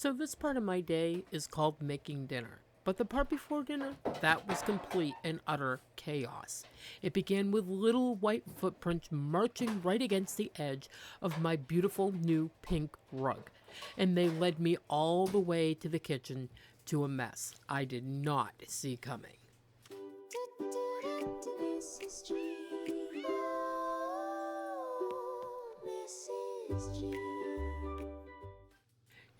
So this part of my day is called making dinner. But the part before dinner, that was complete and utter chaos. It began with little white footprints marching right against the edge of my beautiful new pink rug. And they led me all the way to the kitchen to a mess I did not see coming. Mrs. G. Oh, Mrs. G.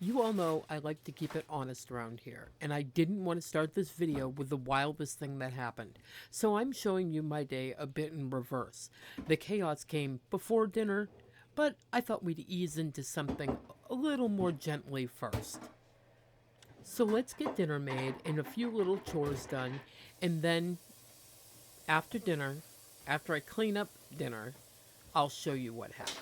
You all know I like to keep it honest around here, and I didn't want to start this video with the wildest thing that happened, so I'm showing you my day a bit in reverse. The chaos came before dinner, but I thought we'd ease into something a little more gently first. So let's get dinner made and a few little chores done, and then after dinner, after I clean up dinner, I'll show you what happened.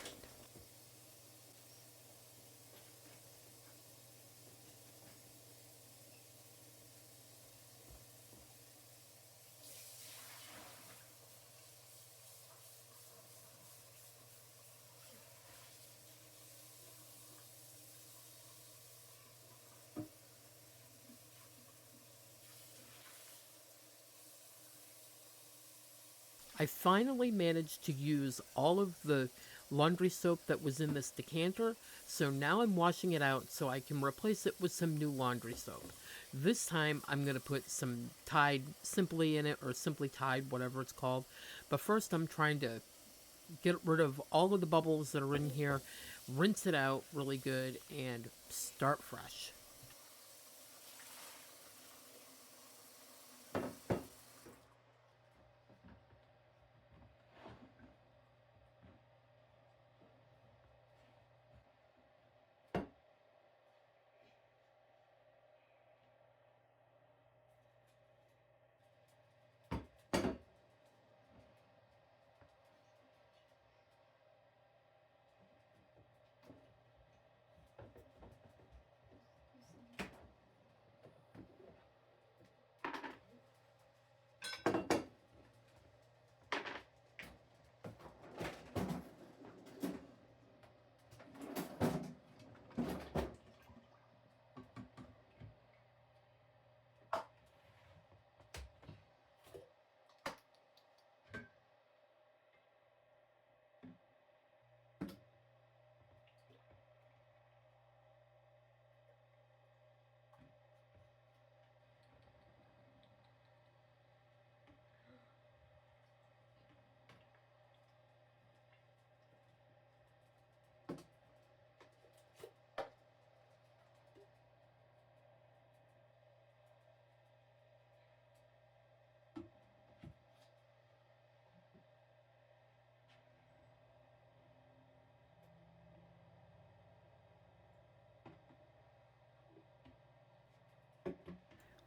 I finally managed to use all of the laundry soap that was in this decanter, so now I'm washing it out so I can replace it with some new laundry soap. This time I'm going to put some Tide Simply in it, or Simply Tide, whatever it's called. But first I'm trying to get rid of all of the bubbles that are in here, rinse it out really good, and start fresh.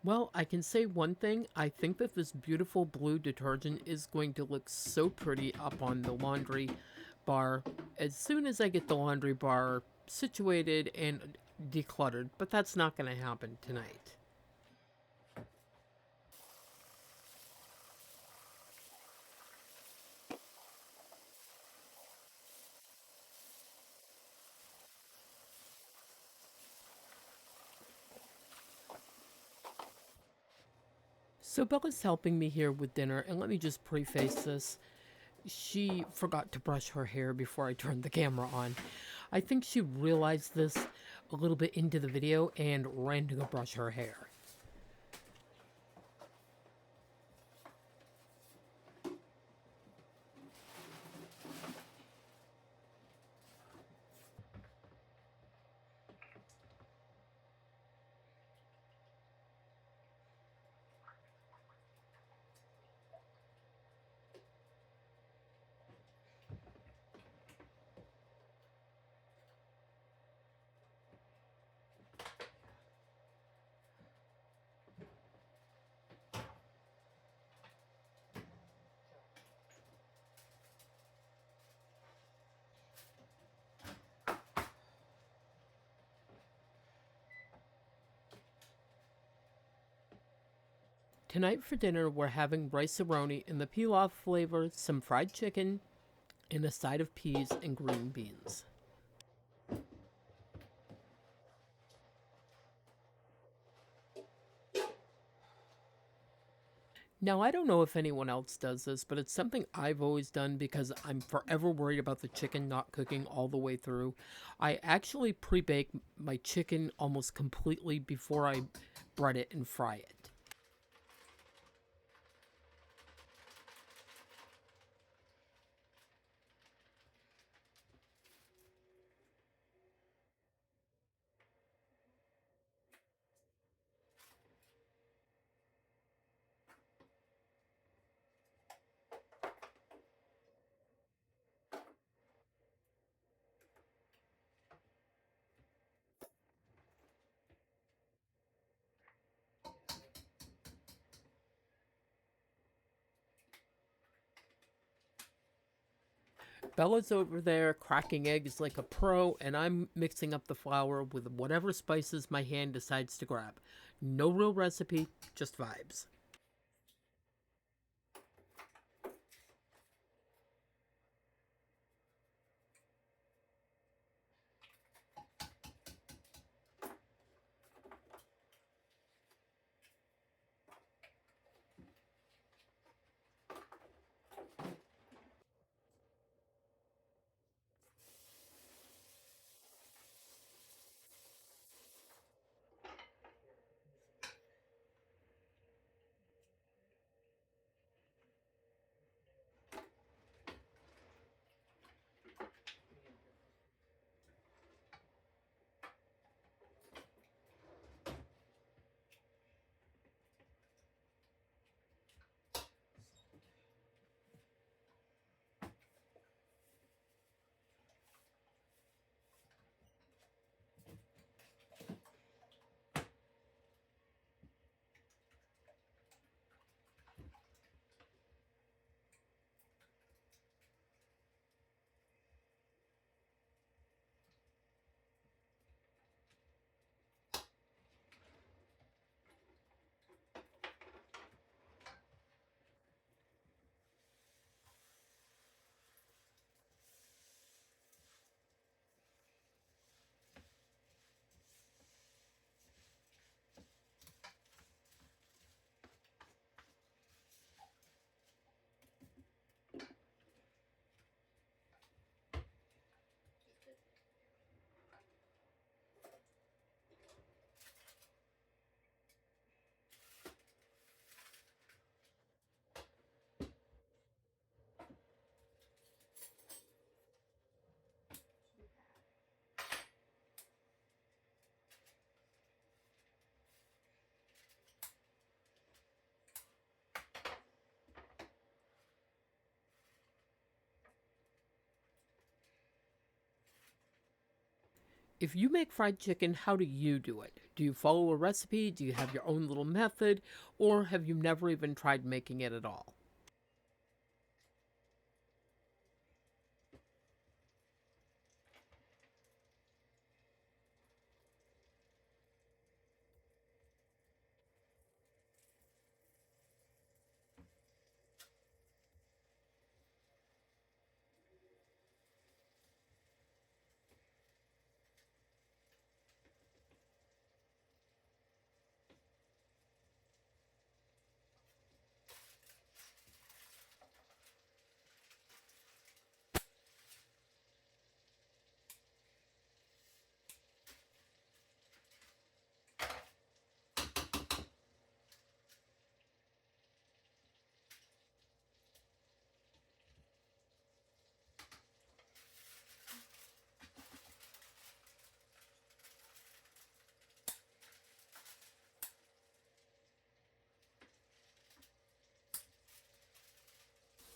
Well, I can say one thing. I think that this beautiful blue detergent is going to look so pretty up on the laundry bar as soon as I get the laundry bar situated and decluttered, but that's not going to happen tonight. So Bella's helping me here with dinner, and let me just preface this. She forgot to brush her hair before I turned the camera on. I think she realized this a little bit into the video and ran to go brush her hair. Tonight for dinner, we're having rice-a-roni in the pilaf flavor, some fried chicken, and a side of peas and green beans. Now, I don't know if anyone else does this, but it's something I've always done because I'm forever worried about the chicken not cooking all the way through. I actually pre bake my chicken almost completely before I bread it and fry it. Bella's over there cracking eggs like a pro, and I'm mixing up the flour with whatever spices my hand decides to grab. No real recipe, just vibes. If you make fried chicken, how do you do it? Do you follow a recipe? Do you have your own little method? Or have you never even tried making it at all?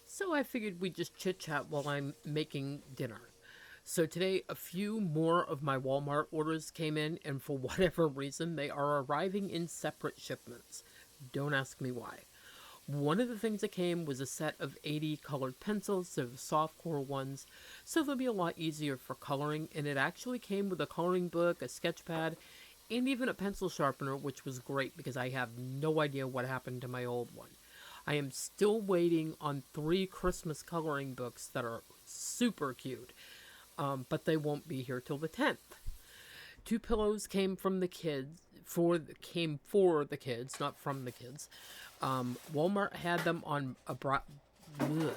So I figured we'd just chit chat while I'm making dinner. So today, a few more of my Walmart orders came in, and for whatever reason, they are arriving in separate shipments. Don't ask me why. One of the things that came was a set of 80 colored pencils. They're the soft core ones, so they'll be a lot easier for coloring. And it actually came with a coloring book, a sketch pad, and even a pencil sharpener, which was great because I have no idea what happened to my old one. I am still waiting on 3 Christmas coloring books that are super cute, but they won't be here till the 10th. 2 pillows came from the kids, came for the kids, not from the kids. Walmart had them on on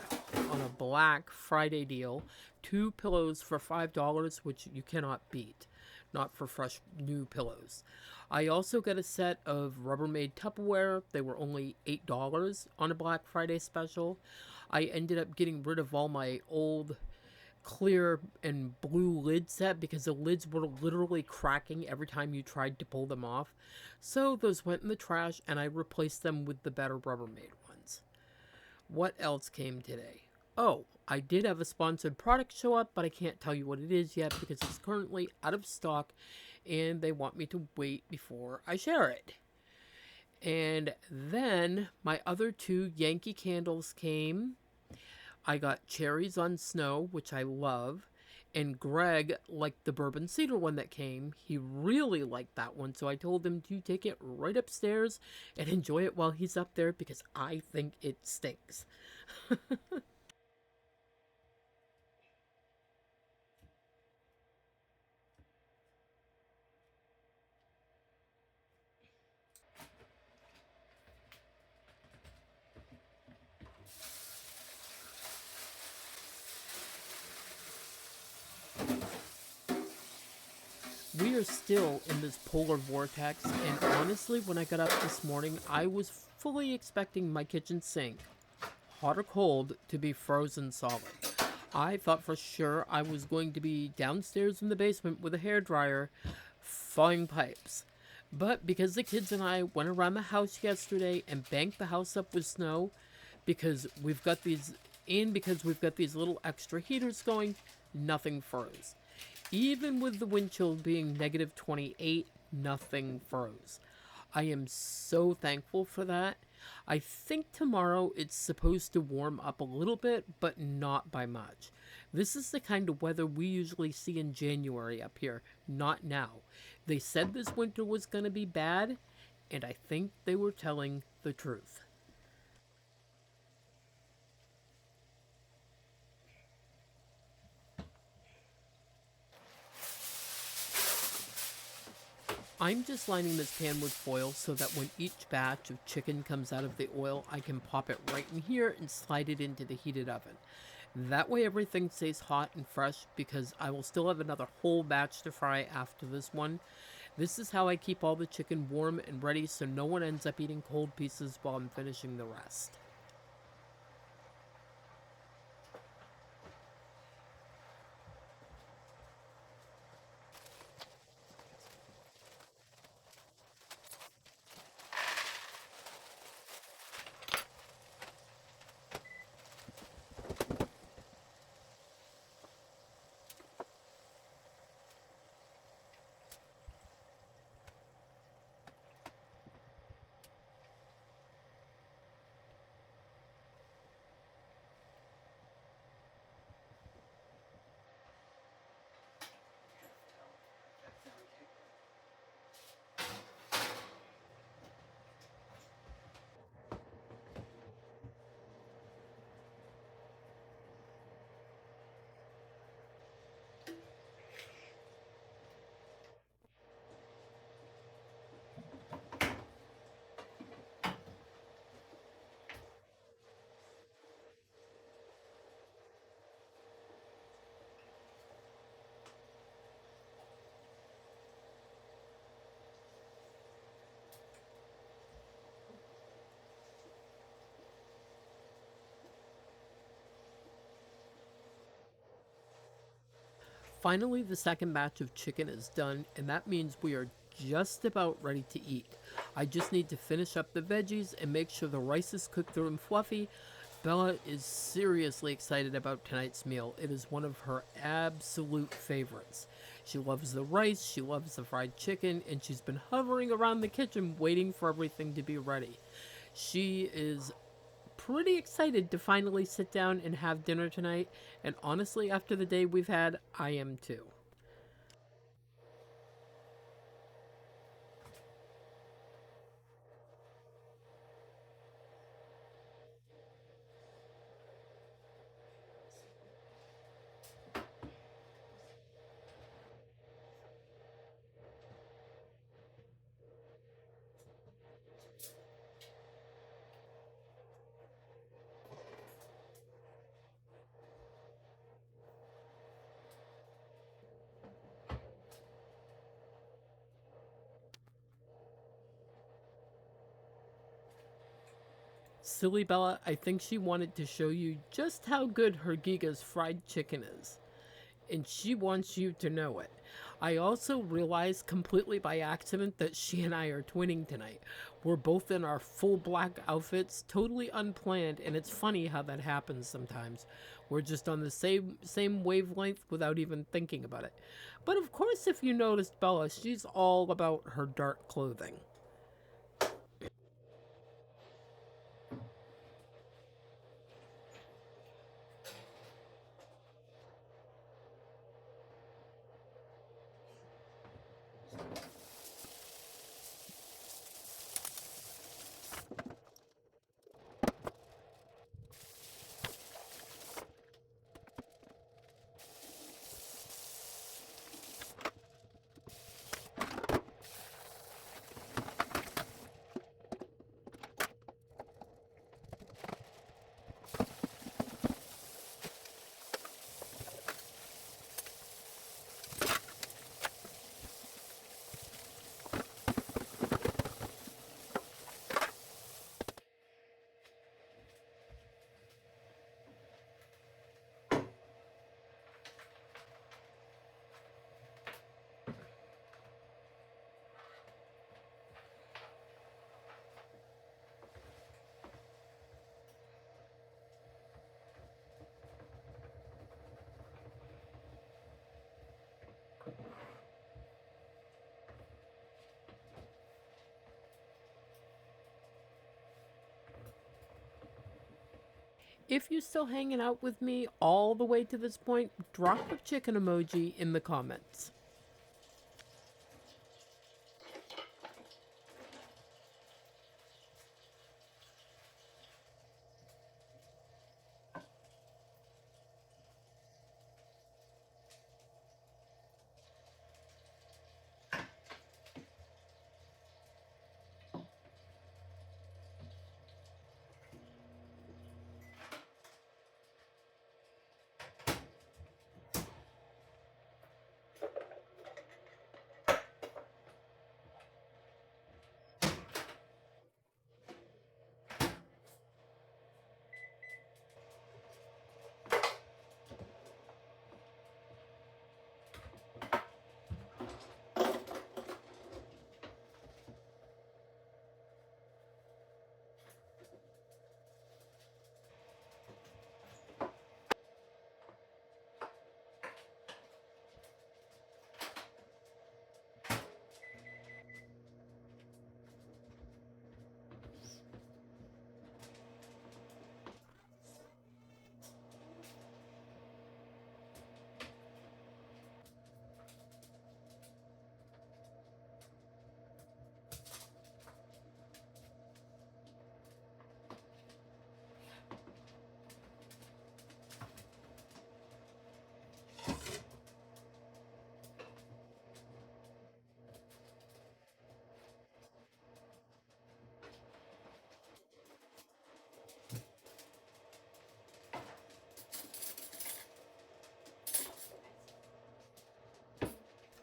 a Black Friday deal. 2 pillows for $5, which you cannot beat. Not for fresh new pillows. I also got a set of Rubbermaid Tupperware. They were only $8 on a Black Friday special. I ended up getting rid of all my old clear and blue lid set because the lids were literally cracking every time you tried to pull them off. So those went in the trash and I replaced them with the better Rubbermaid ones. What else came today? Oh, I did have a sponsored product show up, but I can't tell you what it is yet because it's currently out of stock and they want me to wait before I share it. And then my other two Yankee candles came. I got cherries on snow, which I love. And Greg liked the bourbon cedar one that came. He really liked that one, so I told him to take it right upstairs and enjoy it while he's up there because I think it stinks. We are still in this polar vortex, and honestly, when I got up this morning, I was fully expecting my kitchen sink, hot or cold, to be frozen solid. I thought for sure I was going to be downstairs in the basement with a hairdryer, thawing pipes. But because the kids and I went around the house yesterday and banked the house up with snow, because we've got these, and because we've got these little extra heaters going, nothing froze. Even with the wind chill being negative 28, nothing froze. I am so thankful for that. I think tomorrow it's supposed to warm up a little bit, but not by much. This is the kind of weather we usually see in January up here, not now. They said this winter was going to be bad, and I think they were telling the truth. I'm just lining this pan with foil so that when each batch of chicken comes out of the oil, I can pop it right in here and slide it into the heated oven. That way everything stays hot and fresh because I will still have another whole batch to fry after this one. This is how I keep all the chicken warm and ready so no one ends up eating cold pieces while I'm finishing the rest. Finally, the second batch of chicken is done, and that means we are just about ready to eat. I just need to finish up the veggies and make sure the rice is cooked through and fluffy. Bella is seriously excited about tonight's meal. It is one of her absolute favorites. She loves the rice, she loves the fried chicken, and she's been hovering around the kitchen waiting for everything to be ready. She is pretty excited to finally sit down and have dinner tonight, and honestly, after the day we've had, I am too. Silly Bella, I think she wanted to show you just how good her Giga's fried chicken is, and she wants you to know it. I also realized completely by accident that she and I are twinning tonight. We're both in our full black outfits, totally unplanned, and it's funny how that happens sometimes. We're just on the same wavelength without even thinking about it. But of course, if you noticed Bella, she's all about her dark clothing. If you're still hanging out with me all the way to this point, drop a chicken emoji in the comments.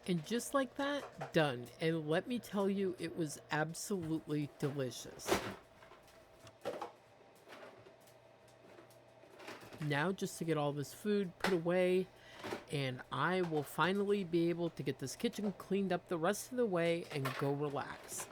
And just like that, done. And let me tell you, it was absolutely delicious. Now, just to get all this food put away, and I will finally be able to get this kitchen cleaned up the rest of the way and go relax.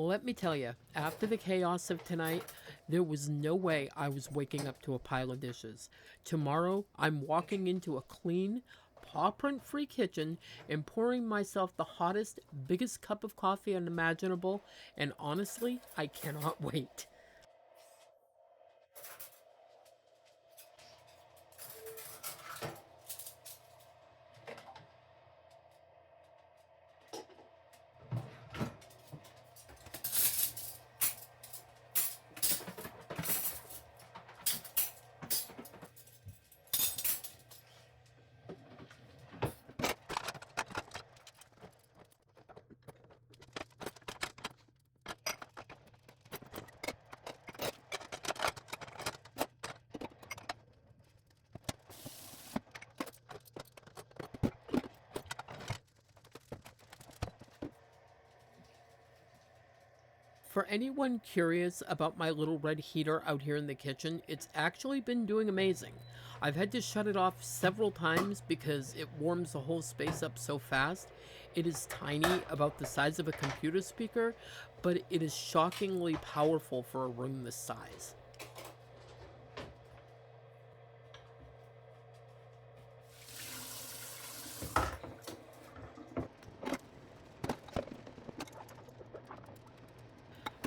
Let me tell you, after the chaos of tonight, there was no way I was waking up to a pile of dishes. Tomorrow, I'm walking into a clean, paw print free kitchen and pouring myself the hottest, biggest cup of coffee unimaginable, and honestly, I cannot wait. For anyone curious about my little red heater out here in the kitchen, it's actually been doing amazing. I've had to shut it off several times because it warms the whole space up so fast. It is tiny, about the size of a computer speaker, but it is shockingly powerful for a room this size.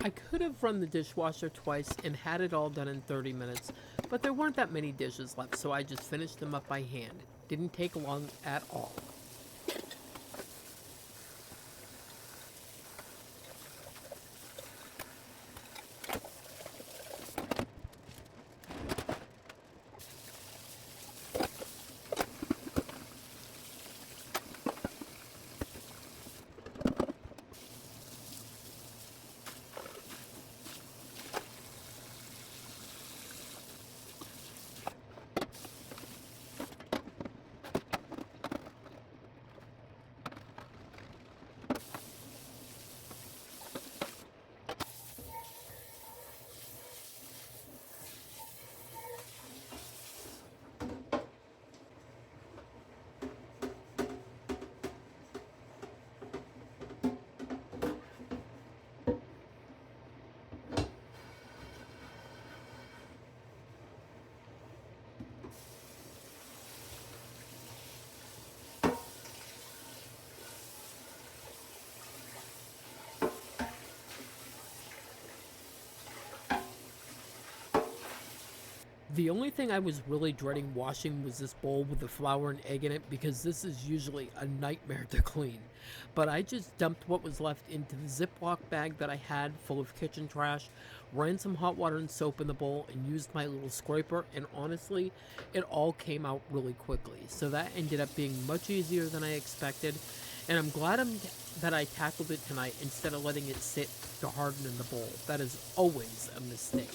I could have run the dishwasher twice and had it all done in 30 minutes, but there weren't that many dishes left, so I just finished them up by hand. Didn't take long at all. The only thing I was really dreading washing was this bowl with the flour and egg in it because this is usually a nightmare to clean. But I just dumped what was left into the Ziploc bag that I had full of kitchen trash, ran some hot water and soap in the bowl, and used my little scraper, and honestly, it all came out really quickly. So that ended up being much easier than I expected, and I'm glad that I tackled it tonight instead of letting it sit to harden in the bowl. That is always a mistake.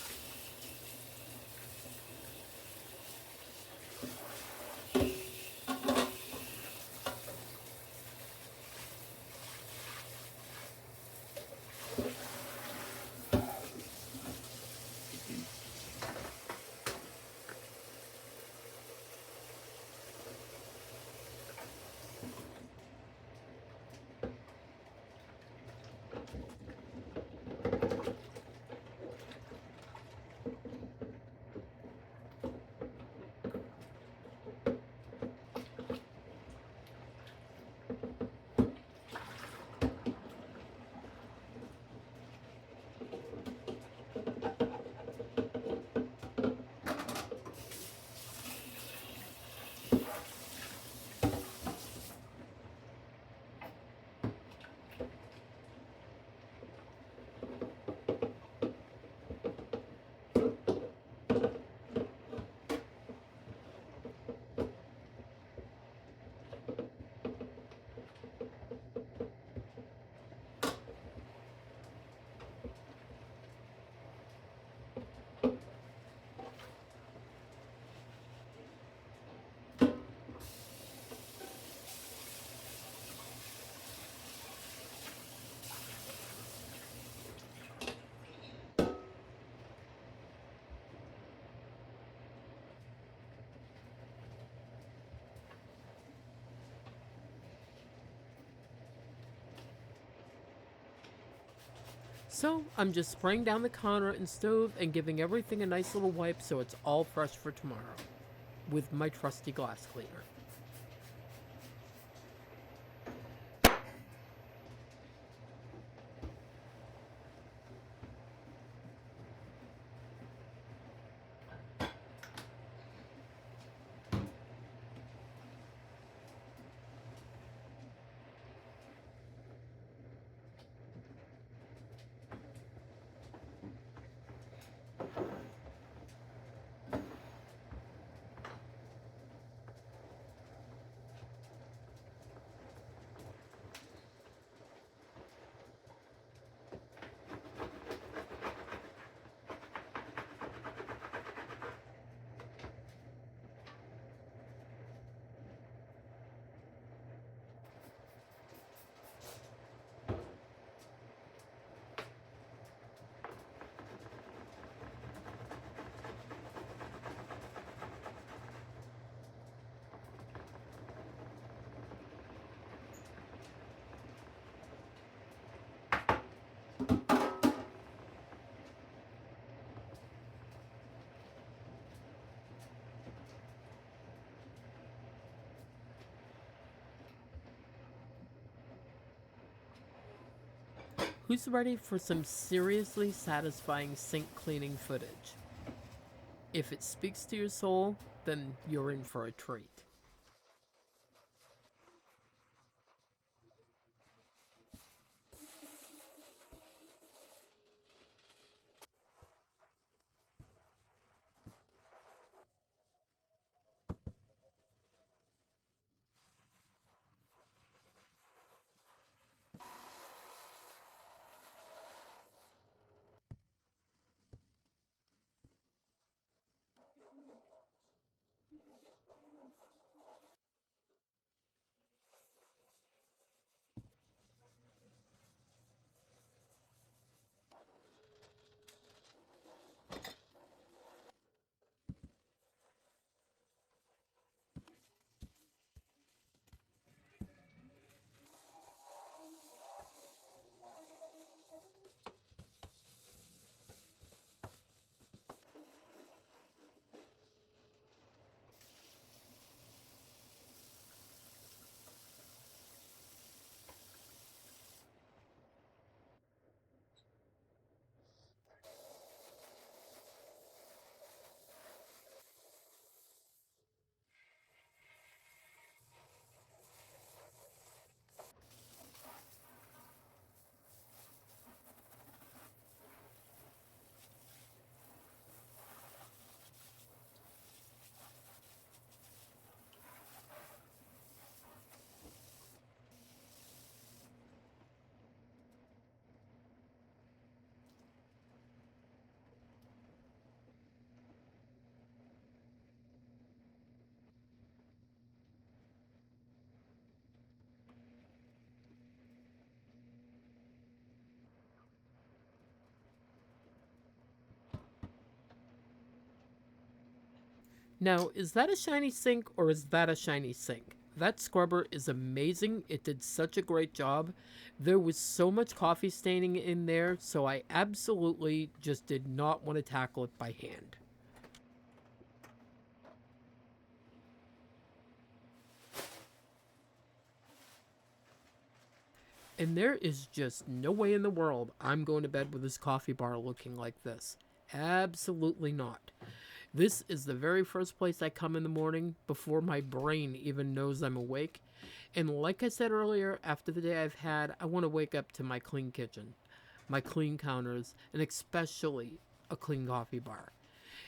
So I'm just spraying down the counter and stove and giving everything a nice little wipe so it's all fresh for tomorrow with my trusty glass cleaner. Who's ready for some seriously satisfying sink cleaning footage? If it speaks to your soul, then you're in for a treat. Now, is that a shiny sink or is that a shiny sink? That scrubber is amazing. It did such a great job. There was so much coffee staining in there, so I absolutely just did not want to tackle it by hand. And there is just no way in the world I'm going to bed with this coffee bar looking like this. Absolutely not. This is the very first place I come in the morning before my brain even knows I'm awake. And like I said earlier, after the day I've had, I want to wake up to my clean kitchen, my clean counters, and especially a clean coffee bar.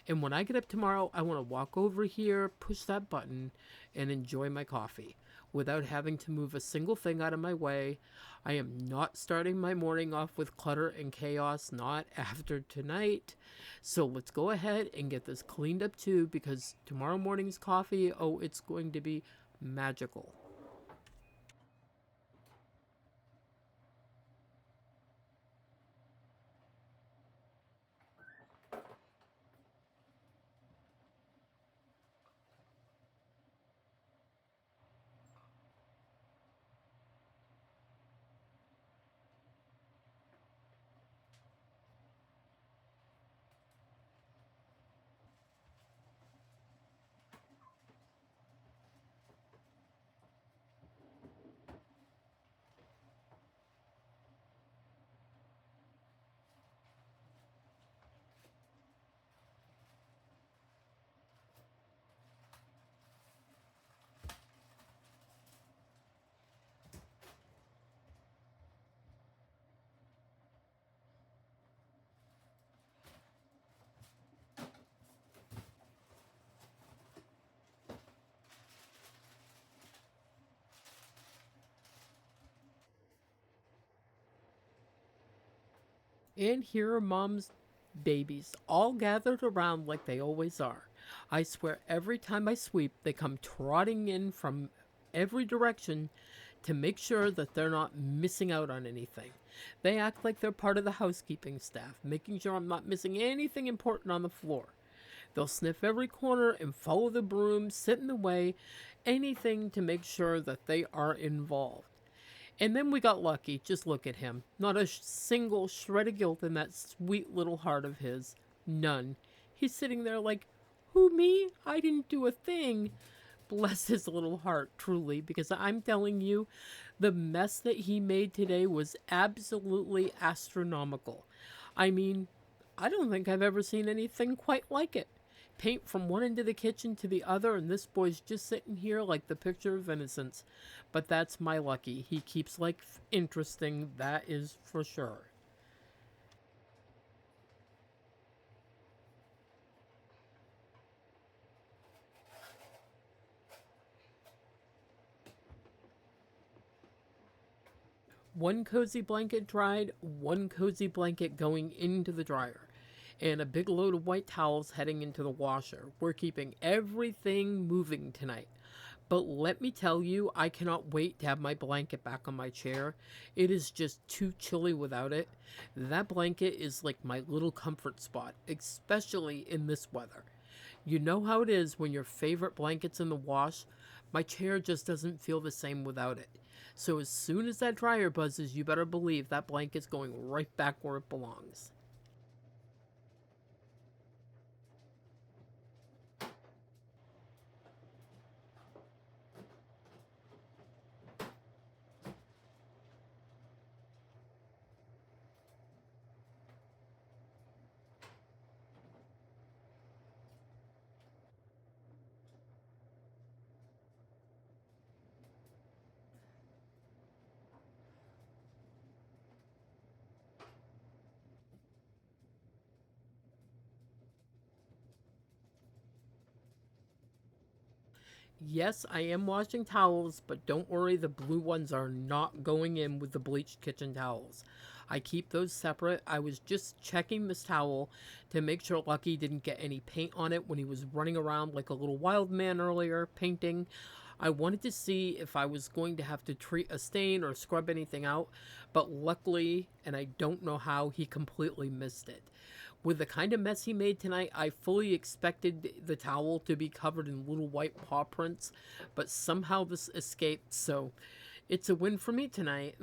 And when I get up tomorrow, I want to walk over here, push that button, and enjoy my coffee without having to move a single thing out of my way. I am not starting my morning off with clutter and chaos, not after tonight. So let's go ahead and get this cleaned up too, because tomorrow morning's coffee, oh, it's going to be magical. And here are Mom's babies, all gathered around like they always are. I swear every time I sweep, they come trotting in from every direction to make sure that they're not missing out on anything. They act like they're part of the housekeeping staff, making sure I'm not missing anything important on the floor. They'll sniff every corner and follow the broom, sit in the way, anything to make sure that they are involved. And then we got lucky. Just look at him. Not a single shred of guilt in that sweet little heart of his. None. He's sitting there like, who, me? I didn't do a thing. Bless his little heart, truly, because I'm telling you, the mess that he made today was absolutely astronomical. I mean, I don't think I've ever seen anything quite like it. Paint from one end of the kitchen to the other, and this boy's just sitting here like the picture of innocence. But that's my lucky. He keeps life interesting, that is for sure. One cozy blanket dried, one cozy blanket going into the dryer, and a big load of white towels heading into the washer. We're keeping everything moving tonight. But let me tell you, I cannot wait to have my blanket back on my chair. It is just too chilly without it. That blanket is like my little comfort spot, especially in this weather. You know how it is when your favorite blanket's in the wash? My chair just doesn't feel the same without it. So as soon as that dryer buzzes, you better believe that blanket's going right back where it belongs. Yes, I am washing towels, but don't worry, the blue ones are not going in with the bleached kitchen towels. I keep those separate. I was just checking this towel to make sure Lucky didn't get any paint on it when he was running around like a little wild man earlier, painting. I wanted to see if I was going to have to treat a stain or scrub anything out, but luckily, and I don't know how, he completely missed it. With the kind of mess he made tonight, I fully expected the towel to be covered in little white paw prints, but somehow this escaped, so it's a win for me tonight.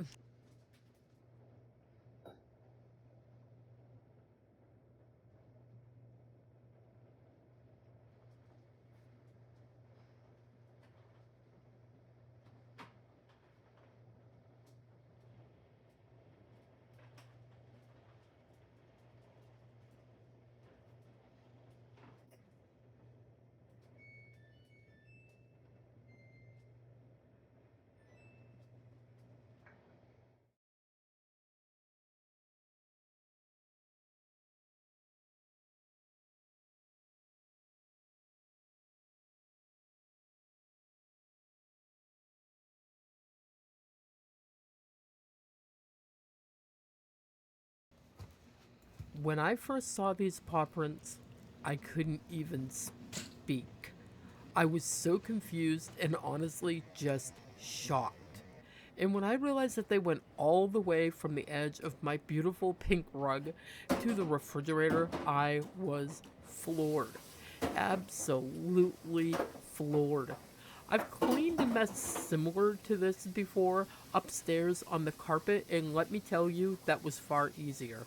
When I first saw these paw prints, I couldn't even speak. I was so confused and honestly just shocked. And when I realized that they went all the way from the edge of my beautiful pink rug to the refrigerator, I was floored. Absolutely floored. I've cleaned a mess similar to this before upstairs on the carpet, and let me tell you, that was far easier.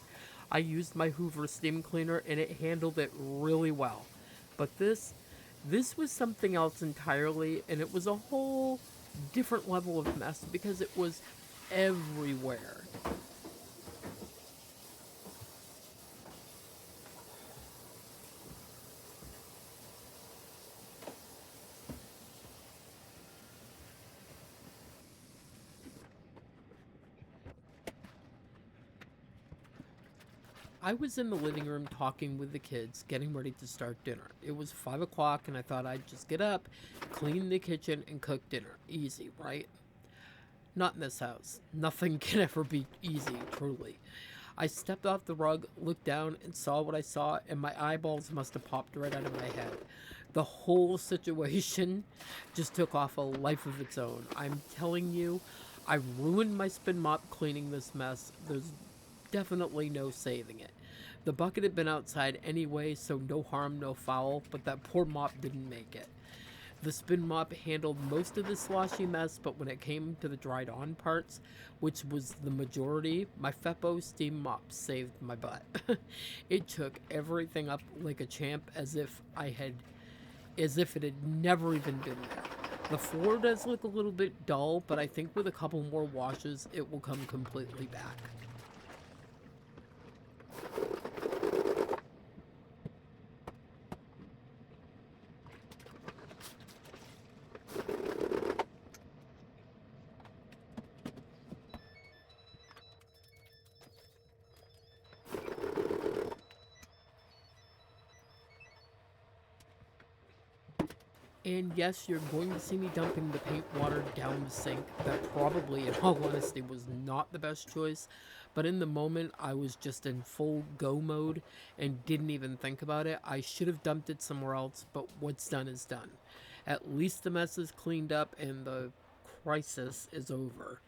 I used my Hoover steam cleaner and it handled it really well. But this was something else entirely, and it was a whole different level of mess because it was everywhere. I was in the living room talking with the kids, getting ready to start dinner. It was 5 o'clock, and I thought I'd just get up, clean the kitchen, and cook dinner. Easy, right? Not in this house. Nothing can ever be easy, truly. I stepped off the rug, looked down, and saw what I saw, and my eyeballs must have popped right out of my head. The whole situation just took off a life of its own. I'm telling you, I ruined my spin mop cleaning this mess. There's definitely no saving it. The bucket had been outside anyway, so no harm, no foul, but that poor mop didn't make it. The spin mop handled most of the sloshy mess, but when it came to the dried on parts, which was the majority, my Feppo steam mop saved my butt. It took everything up like a champ as if it had never even been there. The floor does look a little bit dull, but I think with a couple more washes, it will come completely back. And yes, you're going to see me dumping the paint water down the sink. That probably, in all honesty, was not the best choice. But in the moment, I was just in full go mode and didn't even think about it. I should have dumped it somewhere else, but what's done is done. At least the mess is cleaned up and the crisis is over.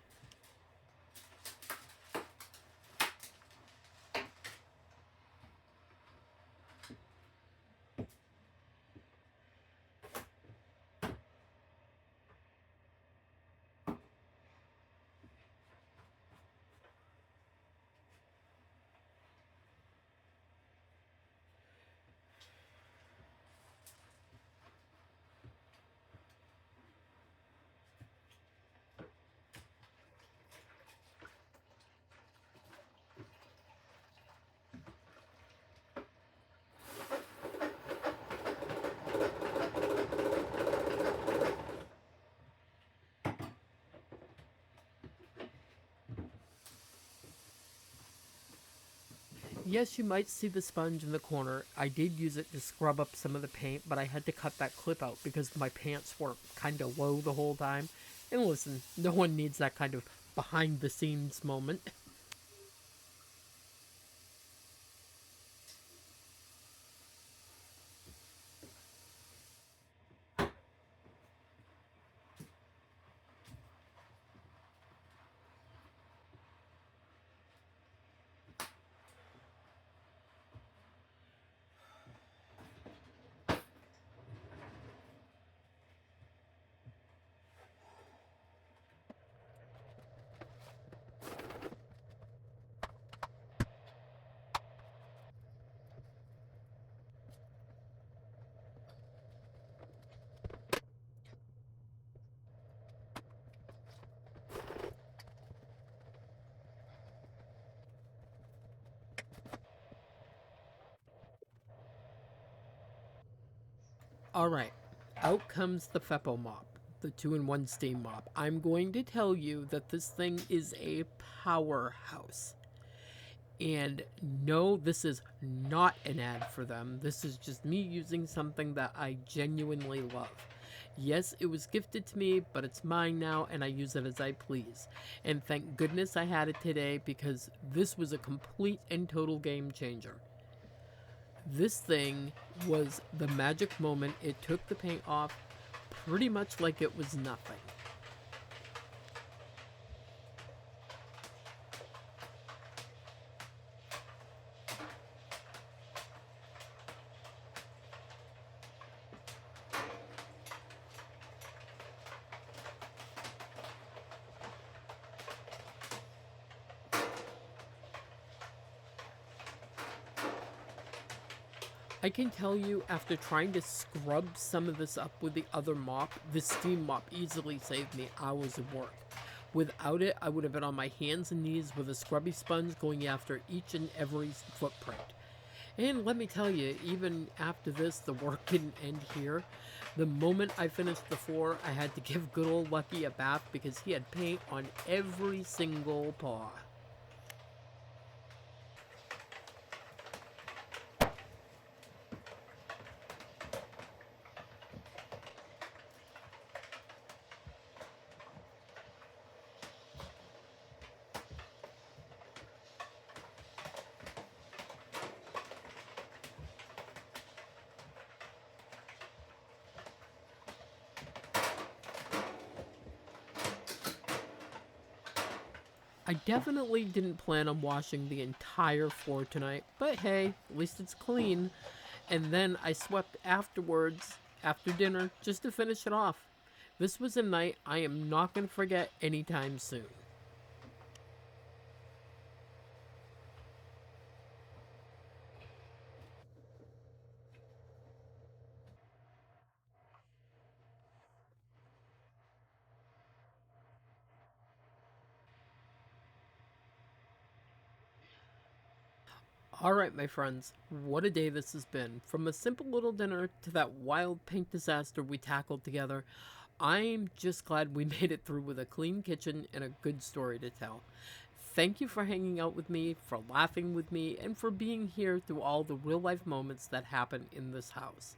Yes, you might see the sponge in the corner. I did use it to scrub up some of the paint, but I had to cut that clip out because my pants were kind of low the whole time. And listen, no one needs that kind of behind the scenes moment. Alright, out comes the Feppo mop, the 2-in-1 steam mop. I'm going to tell you that this thing is a powerhouse. And no, this is not an ad for them. This is just me using something that I genuinely love. Yes, it was gifted to me, but it's mine now and I use it as I please. And thank goodness I had it today because this was a complete and total game changer. This thing was the magic moment. It took the paint off pretty much like it was nothing. I can tell you, after trying to scrub some of this up with the other mop, the steam mop easily saved me hours of work. Without it, I would have been on my hands and knees with a scrubby sponge going after each and every footprint. And let me tell you, even after this, the work didn't end here. The moment I finished the floor, I had to give good old Lucky a bath because he had paint on every single paw. I definitely didn't plan on washing the entire floor tonight, but hey, at least it's clean. And then I swept afterwards, after dinner, just to finish it off. This was a night I am not going to forget anytime soon. Alright, my friends, what a day this has been. From a simple little dinner to that wild pink disaster we tackled together, I'm just glad we made it through with a clean kitchen and a good story to tell. Thank you for hanging out with me, for laughing with me, and for being here through all the real life moments that happen in this house.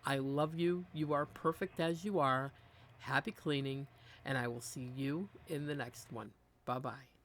I love you. You are perfect as you are. Happy cleaning, and I will see you in the next one. Bye bye.